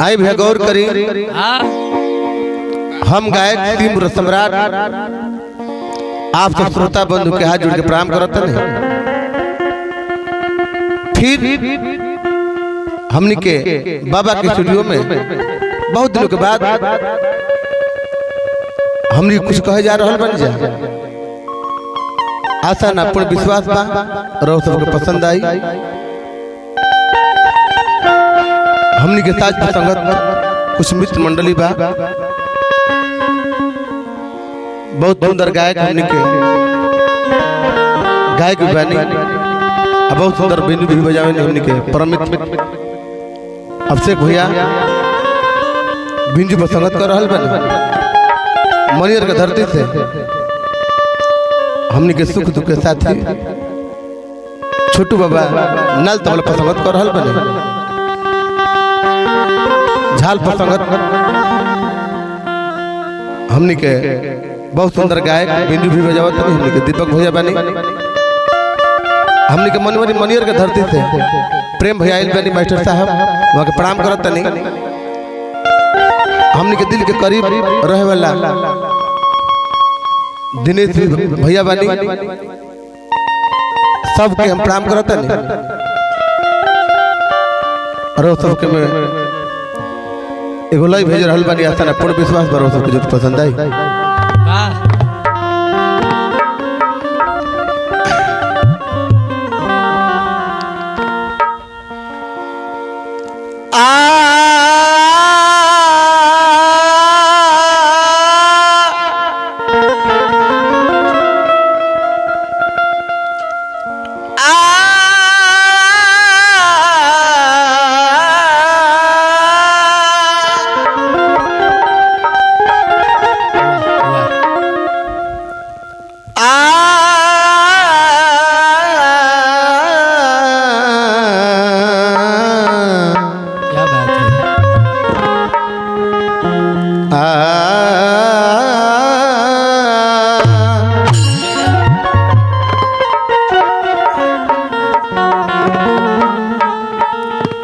आई भैया गौर करी। हम गायक तीम्र सम्राट आप सब श्रोता बंधु के हाथ जोड़ के प्रणाम करते हैं। फिर हमनी के बाबा के स्टूडियो में बहुत दिनों के बाद हमनी कुछ कहे जा रहा बन जा आशा ना पूर्ण विश्वास बा रहो सबके पसंद आई। हमनी के साथ संगत कुछ मित्र मंडली बा बहुत सुंदर गायक हमनी के गायक बानी बहुत सुंदर बिंदु भी बजावे हमनी के परम मित्र अभिषेक भैया बिंजू पर संगत कर रहल बानी। मनियर के धरती से हमनी के सुख दुख के साथी छोटू बाबा नल तबला पर संगत कर रहल बानी। झाल पर संगत हमनी के बहुत सुंदर गायक बिंदु भी बजावत हमनी के दीपक भैया बानी। हमनी के मनवरी मनियर के धरती से प्रेम भैया आइल बानी मास्टर साहब वहां के प्रणाम करत तनी। हमनी के दिल के करीब रहे वाला दिनेश भैया बानी सबके हम प्रणाम करत तनी। और सबके में एगो लाई भेज रहल बानी आशा ना पूर्ण विश्वास बरो सबके जो पसंद आई।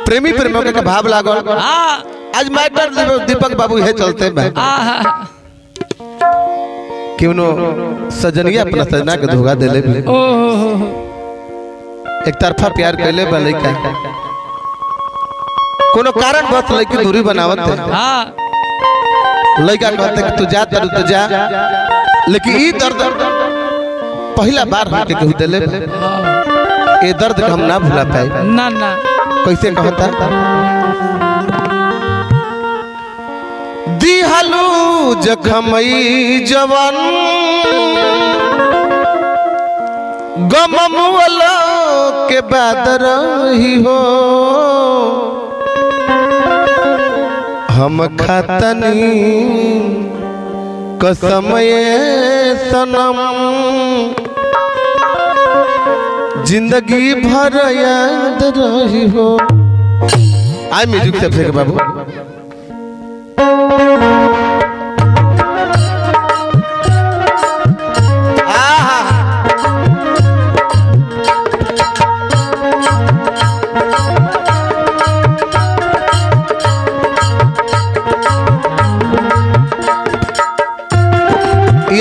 प्रेमी प्रेमियों का भाव लागल आज मास्टर दीपक बाबू है चलते क्यों सजनिया अपना सजना के धोखा देले एक तरफा प्यार कैले लड़का कोनो कारण बस लड़की दूरी बनावत है। लड़का कहते कि तू जा तो जा लेकिन ई दर्द पहला बार हमके कहू देले ए दर्द हम ना भुला पाए ना ना कैसे कहता दिहलू जखमई जवान गम मुअला के बाद रही हो हम खातनी कसम सनम जिंदगी भर याद रही हो। आई म्यूजिक से फेंक बाबू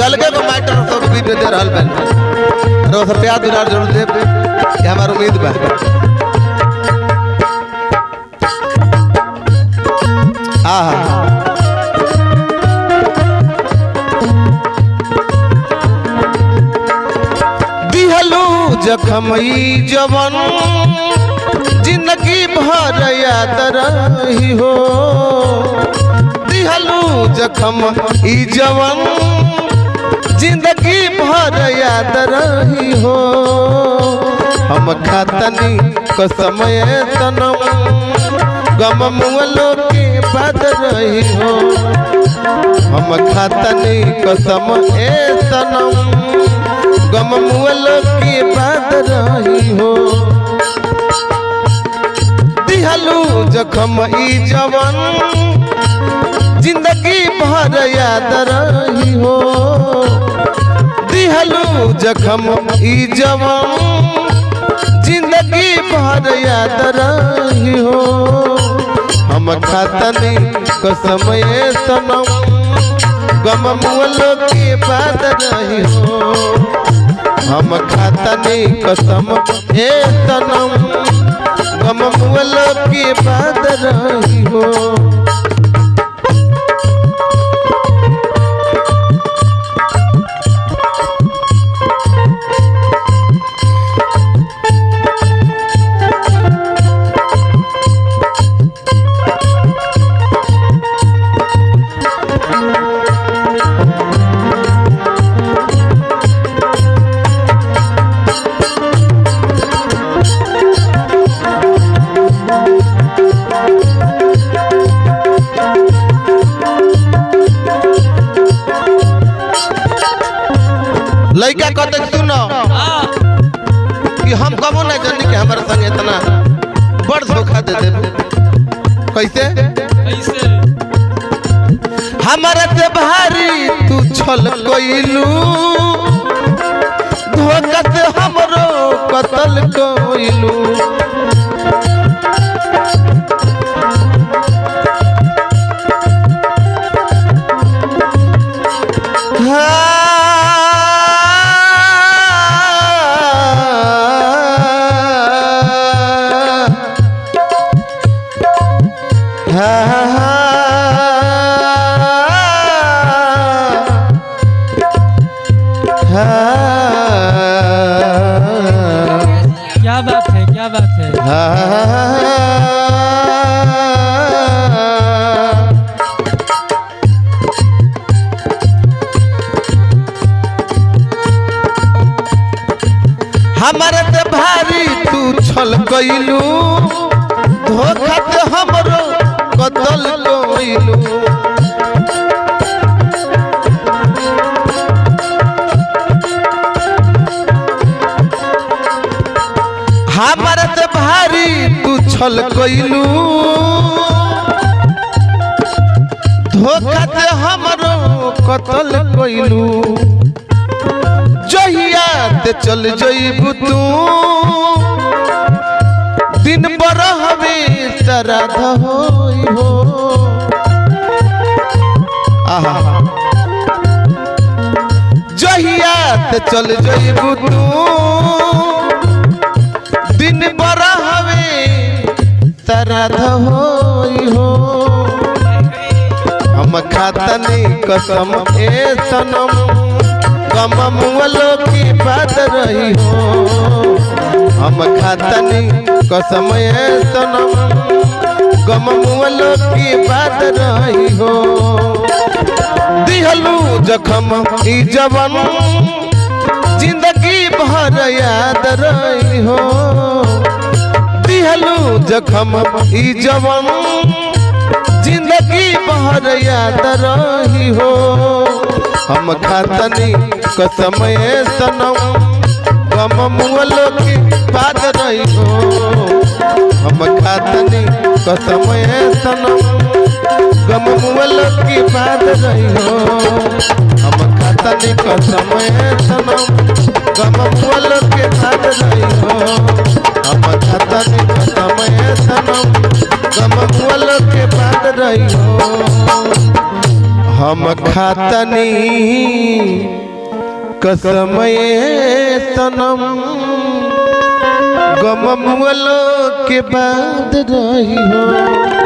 अलगे को माइटर सब वीडियो दे रहल बन रो सब प्यार दुलार जरूर दे ये हमार उम्मीद बा। दिहलू जखमई जवन जिंदगी भर याद रही हो दिहलू जखम ई जवन जिंदगी भर याद रही हो हम खातनी कसम सनम गम मुअलो के बाद रही हो हम खातनी कसम सनम गम मुअलो के बाद रही हो दिहलू जखम ई जवन जिंदगी भर याद रही हो दिहलू जखम ई जवान जिंदगी भर याद रही हो हम हम खातनी कसम ए सनम गम मुअलो के बाद रही हो हम खातनी कसम ए सनम गम मुअलो के बाद रही हो लड़का कहते सुनो कि हम कबो नहीं जानी कि हमारे संग इतना बड़ धोखा दे दे कैसे हमारे से भारी तू छल कोइलू धोखा से हमरो कत्ल कोइलू क्या बात है क्या बात है हमारे से भारी तू छल कइलू धोखा से हमरो कत्ल कोइलू हमारे से भारी तू छल कइलू धोखा से हमरो कत्ल कोइलू जहिया ते चल जइबू तू दिन पर हवे श्राद्ध होई हो आहा जहिया ते चल जइबू तू दिन पर हवे श्राद्ध होई हो हम खातनी कसम ए सनम गम मुअलो की बात रही हो हम खातनी कसम ए सनम गम मुअलो की बात रही हो दिहलू जखम ई जवन जिंदगी भर याद रही हो दिहलू जखम ई जवन जिंदगी भर याद रही हो हम खातनी कसम ए सनम गम मुअलो की बात रही हो हम खातनी कसम ए सनम गम मुअलो की बात रही हो हम खातनी कसम ए सनम गम मुअलो की बात रही हो हम खातनी कसम ए सनम गम मुअलो की बात रही हो हम खातनी कसम ए सनम गम मुअलो के बाद रही हो।